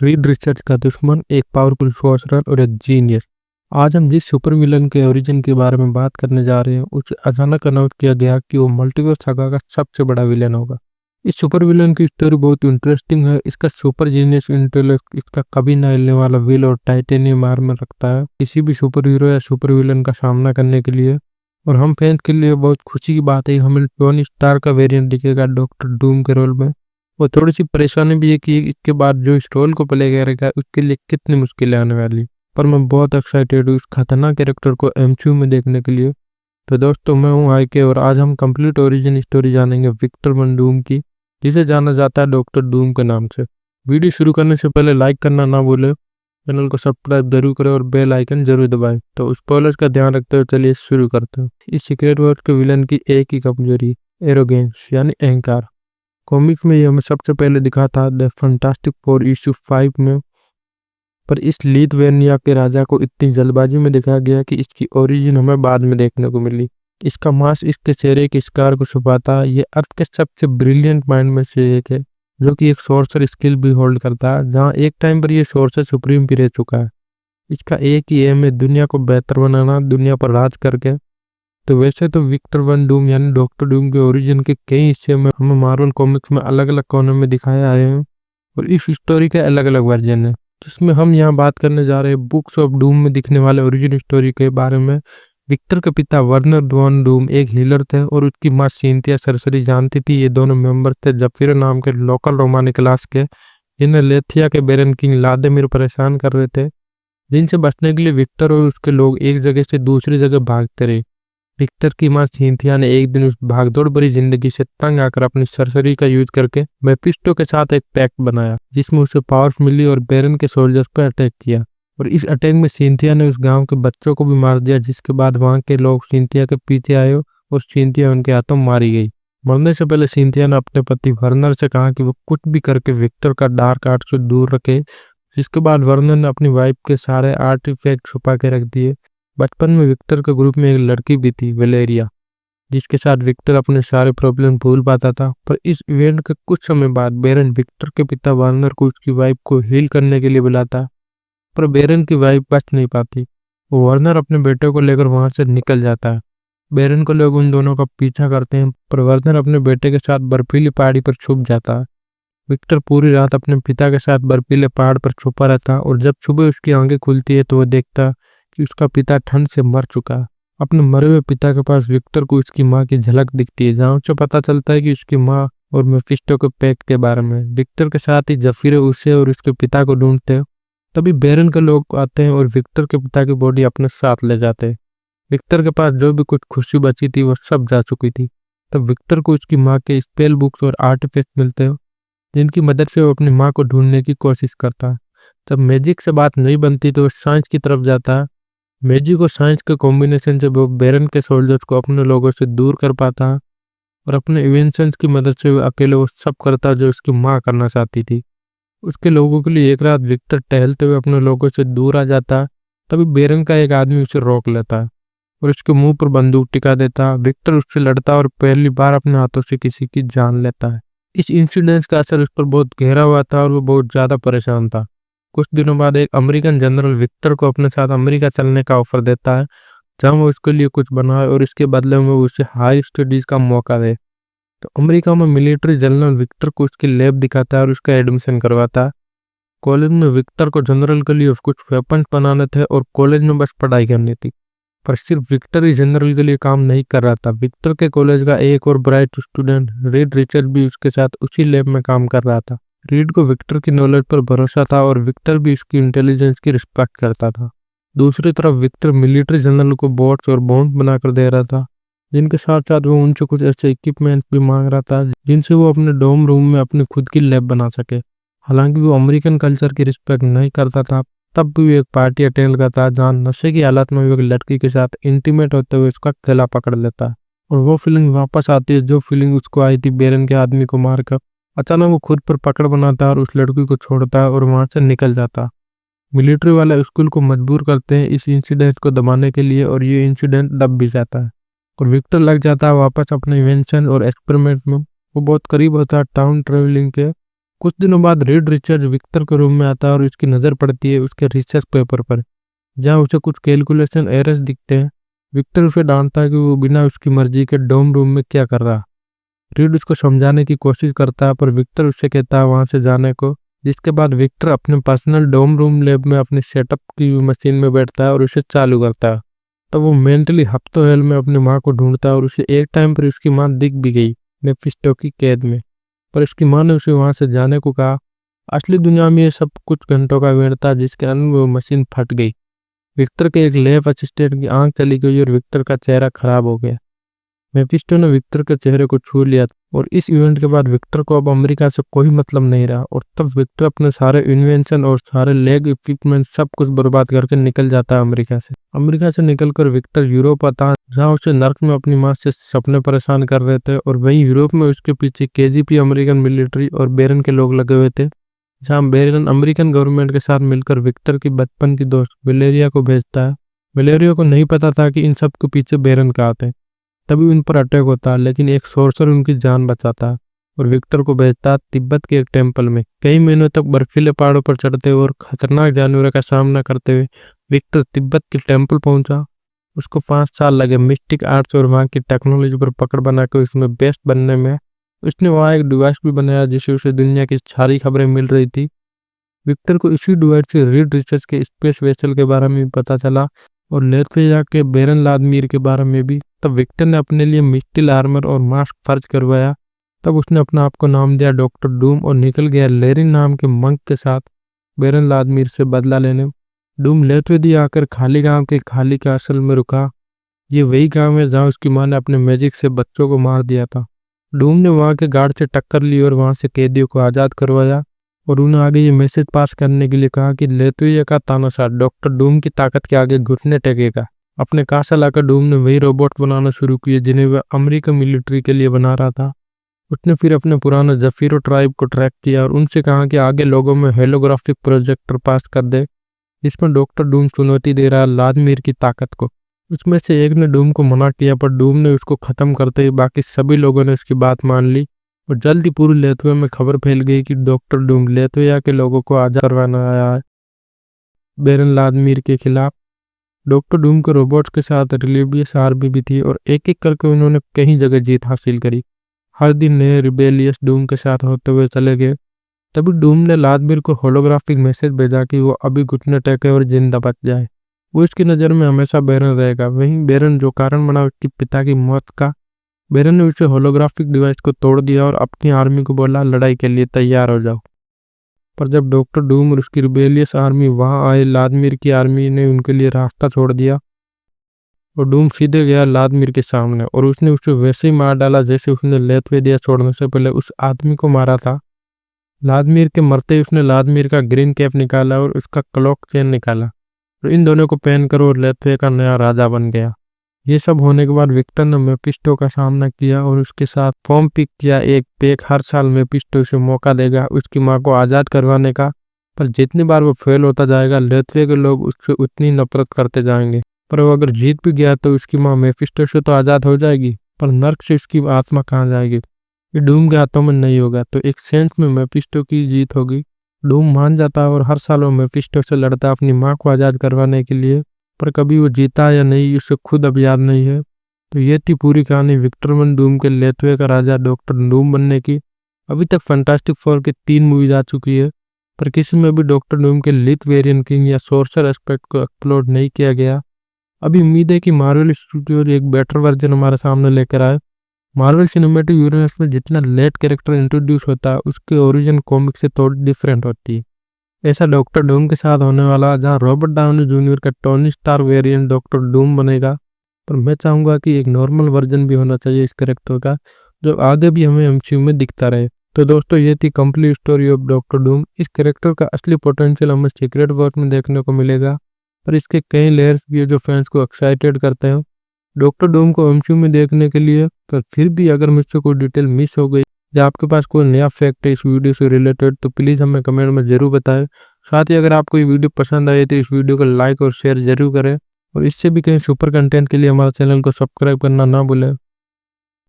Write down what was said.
Reed Richards का दुश्मन, एक पावरफुल सोर्सरर और एक जीनियस। आज हम जिस सुपर विलन के ओरिजिन के बारे में बात करने जा रहे हैं, उसे अचानक अनाउंस किया गया कि वो मल्टीवर्स सागा का सबसे बड़ा विलन होगा। इस सुपर विलन की स्टोरी बहुत इंटरेस्टिंग है। इसका सुपर जीनियस इंटेलेक्ट इसका कभी न हिलने वाला विल और टाइटेनियम आर्मर रखता है किसी भी सुपर हीरो या सुपर विलन का सामना करने के लिए। और हम फैंस के लिए बहुत खुशी की बात है, हमें टोनी स्टार का वेरिएंट दिखेगा डॉक्टर डूम के रोल में। और थोड़ी सी परेशानी भी है कि इसके बाद जो इस रोल को प्ले करेगा उसके लिए कितनी मुश्किलें आने वाली। पर मैं बहुत एक्साइटेड हूँ इस खतरनाक कैरेक्टर को एमसीयू में देखने के लिए। तो दोस्तों, मैं हूँ आईके और आज हम कंप्लीट ओरिजिन स्टोरी जानेंगे विक्टर वन डूम की, जिसे जाना जाता है डॉक्टर डूम के नाम से। वीडियो शुरू करने से पहले लाइक करना ना भूले, चैनल को सब्सक्राइब जरूर करें और बेल आइकन जरूर दबाएं। तो स्पॉयलर्स का ध्यान रखते हुए चलिए शुरू करते हैं। इस सीक्रेट वर्ल्ड के विलन की एक ही कमजोरी, एरोगेंस यानी अहंकार। कॉमिक्स में ये हमें सबसे पहले दिखा था द फैंटास्टिक फोर इशू 5 में, पर इस लिथुआनिया के राजा को इतनी जल्दबाजी में दिखाया गया कि इसकी ओरिजिन हमें बाद में देखने को मिली। इसका मांस इसके चेहरे के स्कार को छुपाता है। ये अर्थ के सबसे ब्रिलियंट माइंड में से एक है, जो कि एक सोर्सर स्किल भी होल्ड करता है, जहाँ एक टाइम पर यह सोर्सर सुप्रीम भी रह चुका है। इसका एक ही एम है, दुनिया को बेहतर बनाना, दुनिया पर राज करके। तो वैसे तो विक्टर वन डूम यानी डॉक्टर डूम के ओरिजिन के कई हिस्से में हमें मार्वल कॉमिक्स में अलग अलग कोनों में दिखाए आए हैं और इस स्टोरी के अलग अलग वर्जन है, जिसमें हम यहाँ बात करने जा रहे हैं बुक्स ऑफ डूम में दिखने वाले ओरिजिन स्टोरी के बारे में। विक्टर के पिता वर्नर वन डूम एक हीलर थे और उसकी माँ सिंथिया सरसरी जानती थी। ये दोनों मेंबर थे जफीर नाम के लोकल रोमानी क्लास के, जिन्हें लेथिया के बेरन किंग लादेमिर परेशान कर रहे थे, जिनसे बचने के लिए विक्टर और उसके लोग एक जगह से दूसरी जगह भागते रहे। विक्टर की मां सिंथिया ने एक दिन उस भागदौड़ भरी जिंदगी से तंग आकर अपनी सरसरी का यूज करके मेफिस्टो के साथ एक पैक्ट बनाया, जिसमें उसे पावर्स मिली और बेरन के सोल्जर्स पर अटैक किया। और इस अटैक में सिंथिया ने उस गांव के बच्चों को भी मार दिया, जिसके बाद वहां के लोग सिंथिया के पीछे आए और सिंथिया उनके हाथों मारी गई। मरने से पहले सिंथिया ने अपने पति वर्नर से कहा कि वो कुछ भी करके विक्टर का डार्क आर्ट से दूर रखे। जिसके बाद वर्नर ने अपनी वाइफ के सारे आर्टिफैक्ट छुपा के रख दिए। बचपन में विक्टर के ग्रुप में एक लड़की भी थी, वेलेरिया, जिसके साथ विक्टर अपने सारे प्रॉब्लम भूल पाता था। पर इस इवेंट के कुछ समय बाद बेरन विक्टर के पिता वार्नर को उसकी वाइफ को हील करने के लिए बुलाता, पर बेरन की वाइफ बच नहीं पाती। वार्नर अपने बेटे को लेकर वहां से निकल जाता है। बेरन को लोग उन दोनों का पीछा करते हैं, पर वार्नर अपने बेटे के साथ बर्फीली पहाड़ी पर छुप जाता है। विक्टर पूरी रात अपने पिता के साथ बर्फीले पहाड़ पर छुपा रहता और जब सुबह उसकी आंखें खुलती है तो वो देखता कि उसका पिता ठंड से मर चुका है। अपने मरे हुए पिता के पास विक्टर को उसकी माँ की झलक दिखती है, जहाँ उसे पता चलता है कि उसकी माँ और मेफिस्टो के पैक्ट के बारे में। विक्टर के साथ ही जफीरे उसे और उसके पिता को ढूंढते हैं। तभी बेरन के लोग आते हैं और विक्टर के पिता की बॉडी अपने साथ ले जाते हैं। विक्टर के पास जो भी कुछ खुशी बची थी वो सब जा चुकी थी। तब विक्टर को उसकी माँ के स्पेल बुक्स और आर्टिफैक्ट मिलते हैं, जिनकी मदद से वो अपनी माँ को ढूंढने की कोशिश करता है। जब मैजिक से बात नहीं बनती तो वो साइंस की तरफ जाता है। मैजिक और साइंस के कॉम्बिनेशन से वो बेरन के सोल्जर्स को अपने लोगों से दूर कर पाता है और अपने इन्वेंशंस की मदद से वो अकेले वो सब करता जो उसकी माँ करना चाहती थी। उसके लोगों के लिए एक रात विक्टर टहलते हुए अपने लोगों से दूर आ जाता है। तभी बेरन का एक आदमी उसे रोक लेता है और उसके मुंह पर बंदूक टिका देता है। विक्टर उससे लड़ता और पहली बार अपने हाथों से किसी की जान लेता है। इस इंसिडेंस का असर उस पर बहुत गहरा हुआ था और वो बहुत ज्यादा परेशान था। कुछ दिनों बाद एक अमेरिकन जनरल विक्टर को अपने साथ अमेरिका चलने का ऑफर देता है, जहां वो उसके लिए कुछ बनाए और इसके बदले में उसे हाई स्टडीज का मौका दे। तो अमेरिका में मिलिट्री जनरल विक्टर को उसकी लैब दिखाता है और उसका एडमिशन करवाता है। कॉलेज में विक्टर को जनरल के लिए कुछ वेपन्स बनाने थे और कॉलेज में बस पढ़ाई करनी थी। पर सिर्फ विक्टर ही जनरल के लिए काम नहीं कर रहा था। विक्टर के कॉलेज का एक और ब्राइट स्टूडेंट रीड रिचर्ड भी उसके साथ उसी लैब में काम कर रहा था। रीड को विक्टर की नॉलेज पर भरोसा था और विक्टर भी उसकी इंटेलिजेंस की रिस्पेक्ट करता था। दूसरी तरफ विक्टर मिलिट्री जनरल को बोट्स और बॉम्ब बनाकर दे रहा था, जिनके साथ साथ वो उनसे कुछ ऐसे इक्विपमेंट भी मांग रहा था जिनसे वो अपने डोम रूम में अपनी खुद की लैब बना सके। हालांकि वो अमेरिकन कल्चर की रिस्पेक्ट नहीं करता था, तब भी वो एक पार्टी अटेंड करता है जहाँ नशे की हालत में वो एक लड़की के साथ इंटीमेट होते हुए उसका गला पकड़ लेता है। और वो फीलिंग वापस आती है जो फीलिंग उसको आई थी बेरन के आदमी को मारकर। अचानक वो खुद पर पकड़ बनाता है और उस लड़की को छोड़ता है और वहां से निकल जाता है। मिलिट्री वाले स्कूल को मजबूर करते हैं इस इंसिडेंट को दबाने के लिए और ये इंसिडेंट दब भी जाता है और विक्टर लग जाता है वापस अपने इन्वेंशन और एक्सपेरिमेंट में। वो बहुत करीब होता है टाउन ट्रेवलिंग के, कुछ दिनों बाद रीड रिचर्ड विक्टर के रूम में आता है और उसकी नज़र पड़ती है उसके रिसर्च पेपर पर, जहाँ उसे कुछ कैलकुलेशन एरर्स दिखते हैं। विक्टर उसे डांटता है कि वो बिना उसकी मर्जी के डोम रूम में क्या कर रहा। रीड उसको समझाने की कोशिश करता है पर विक्टर उससे कहता है वहां से जाने को, जिसके बाद विक्टर अपने पर्सनल डोम रूम लैब में अपनी सेटअप की मशीन में बैठता है और उसे चालू करता है। तब वो मेंटली हफ्तों हेल में अपनी माँ को ढूंढता है और उसे एक टाइम पर उसकी माँ दिख भी गई मेफिस्टो की कैद में। पर उसकी माँ ने उसे वहां से जाने को कहा। असली दुनिया में ये सब कुछ घंटों का वेट था जिसके अंत वो मशीन फट गई। विक्टर के एक लैब असिस्टेंट की आंख चली गई और विक्टर का चेहरा खराब हो गया। मेफिस्टो ने विक्टर के चेहरे को छू लिया और इस इवेंट के बाद विक्टर को अब अमेरिका से कोई मतलब नहीं रहा और तब विक्टर अपने सारे इन्वेंशन और सारे लैब इक्विपमेंट सब कुछ बर्बाद करके निकल जाता है अमेरिका से निकलकर विक्टर यूरोप आता है, जहाँ उसे नर्क में अपनी माँ से सपने परेशान कर रहे थे और वहीं यूरोप में उसके पीछे केजीपी अमेरिकन मिलिट्री और बेरन के लोग लगे हुए थे, जहाँ बेरन अमेरिकन गवर्नमेंट के साथ मिलकर विक्टर की बचपन की दोस्त वेलेरिया को भेजता है। वेलेरिया को नहीं पता था कि इन सब के पीछे बेरन का आते हैं। तभी उन पर अटैक होता है लेकिन एक सोर्सर उनकी जान बचाता है और विक्टर को भेजता है तिब्बत के एक टेम्पल में। कई महीनों तक बर्फीले पहाड़ों पर चढ़ते हुए और खतरनाक जानवरों का सामना करते हुए विक्टर तिब्बत के टेम्पल पहुंचा। उसको 5 साल लगे मिस्टिक आर्ट्स और वहाँ की टेक्नोलॉजी पर पकड़ बना के उसमें बेस्ट बनने में। उसने वहाँ एक डिवाइस भी बनाया जिससे उसे दुनिया की सारी खबरें मिल रही थी। विक्टर को इसी डिवाइस से रीड रिसर्च के स्पेस वेसल के बारे में भी पता चला और लेथविया के बेरन लादमीर के बारे में भी। तब विक्टर ने अपने लिए मिस्टिल आर्मर और मास्क फर्ज करवाया। तब उसने अपने आप को नाम दिया डॉक्टर डूम और निकल गया लेरिन नाम के मंक के साथ बेरन लादमीर से बदला लेने। डूम लेथवेदी आकर खाली गांव के खाली का असल में रुका। ये वही गांव है जहां उसकी मां ने अपने मैजिक से बच्चों को मार दिया था। डूम ने वहां के गार्ड से टक्कर ली और वहां से कैदियों को आज़ाद करवाया और उन्हें आगे ये मैसेज पास करने के लिए कहा कि लेथविया का तानाशाह डॉक्टर डूम की ताकत के आगे घुटने टेकेगा। अपने कासल आकर डूम ने वही रोबोट बनाना शुरू किए जिन्हें वह अमेरिकन मिलिट्री के लिए बना रहा था। उसने फिर अपने पुराने जफीरो ट्राइब को ट्रैक किया और उनसे कहा कि आगे लोगों में हेलोग्राफिक प्रोजेक्टर पास कर दे, जिसमें डॉक्टर डूम चुनौती दे रहा लादमीर की ताकत को। उसमें से एक ने डूम को मना किया पर डूम ने उसको खत्म करते ही बाकी सभी लोगों ने उसकी बात मान ली और जल्द ही पूरी लेथविया में खबर फैल गई कि डॉक्टर डूम लेथविया के लोगों को आजाद करवाना आया है बेरन लादमीर के खिलाफ। डॉक्टर डूम के रोबोट्स के साथ रिलीबियस आर्मी भी थी और एक एक करके उन्होंने कई जगह जीत हासिल करी। हर दिन नए रिबेलियस डूम के साथ होते हुए चले गए। तभी डूम ने लादमीर को होलोग्राफिक मैसेज भेजा कि वो अभी घुटने टेके और जिंदा बच जाए। वो इसकी नज़र में हमेशा बेरन रहेगा, वहीं बेरन जो कारण बना उसके पिता की मौत का। बेरन ने उसे होलोग्राफिक डिवाइस को तोड़ दिया और अपनी आर्मी को बोला लड़ाई के लिए तैयार हो जाओ। पर जब डॉक्टर डूम और उसकी रिबेलियस आर्मी वहां आए, लादमीर की आर्मी ने उनके लिए रास्ता छोड़ दिया और डूम सीधे गया लादमीर के सामने और उसने उसे वैसे ही मार डाला जैसे उसने लेथवेदिया छोड़ने से पहले उस आदमी को मारा था। लादमीर के मरते ही उसने लादमीर का ग्रीन कैप निकाला और उसका क्लॉक चेन निकाला और इन दोनों को पहनकर वो लेथवे का नया राजा बन गया। ये सब होने के बाद विक्टर ने मेफिस्टो का सामना किया और उसके साथ फॉर्म पिक किया एक पेक। हर साल मेफिस्टो उसे मौका देगा उसकी माँ को आज़ाद करवाने का, पर जितनी बार वो फेल होता जाएगा लेथवे के लोग उससे उतनी नफरत करते जाएंगे। पर वो अगर जीत भी गया तो उसकी माँ मेफिस्टो से तो आज़ाद हो जाएगी, पर नर्क से उसकी आत्मा कहाँ जाएगी? ये डूम के हाथों में नहीं होगा। तो एक सेंस में मेफिस्टो की जीत होगी। डूम मान जाता है और हर साल वो मेफिस्टो से लड़ता है अपनी माँ को आज़ाद करवाने के लिए, पर कभी वो जीता या नहीं उसे खुद अब याद नहीं है। तो ये थी पूरी कहानी विक्टर वन डूम के लेथवे का राजा डॉक्टर डूम बनने की। अभी तक फैंटास्टिक फोर के 3 मूवीज आ चुकी है, पर किसी में भी डॉक्टर डूम के लिथ वेरियन किंग या सोर्सर एस्पेक्ट को एक्सप्लोर नहीं किया गया। अभी उम्मीद है कि मार्वल स्टूडियो एक बेटर वर्जन हमारे सामने लेकर आए। मार्वल सिनेमैटिक यूनिवर्स में जितना लेट कैरेक्टर इंट्रोड्यूस होता है उसके ओरिजिन कॉमिक से थोड़ी डिफरेंट होती है। ऐसा डॉक्टर डूम के साथ होने वाला, जहां रॉबर्ट डाउनी जूनियर का Tony star variant doctor Doom बनेगा। पर मैं चाहूंगा कि एक नॉर्मल वर्जन भी होना चाहिए इस कैरेक्टर का, जो आगे भी हमें एमसीयू में दिखता रहे। तो दोस्तों ये थी complete story of doctor Doom. इस कैरेक्टर का असली पोटेंशियल हमें सीक्रेट वॉर्स में देखने को मिलेगा, पर इसके कई लेयर्स भी है जो फैंस को एक्साइटेड करते हैं डॉक्टर डूम को एमसीयू में देखने के लिए। पर फिर भी अगर मुझसे कोई डिटेल मिस हो गई या आपके पास कोई नया फैक्ट है इस वीडियो से रिलेटेड तो प्लीज़ हमें कमेंट में ज़रूर बताएं। साथ ही अगर आपको ये वीडियो पसंद आए तो इस वीडियो को लाइक और शेयर ज़रूर करें और इससे भी कहीं सुपर कंटेंट के लिए हमारे चैनल को सब्सक्राइब करना ना भूलें।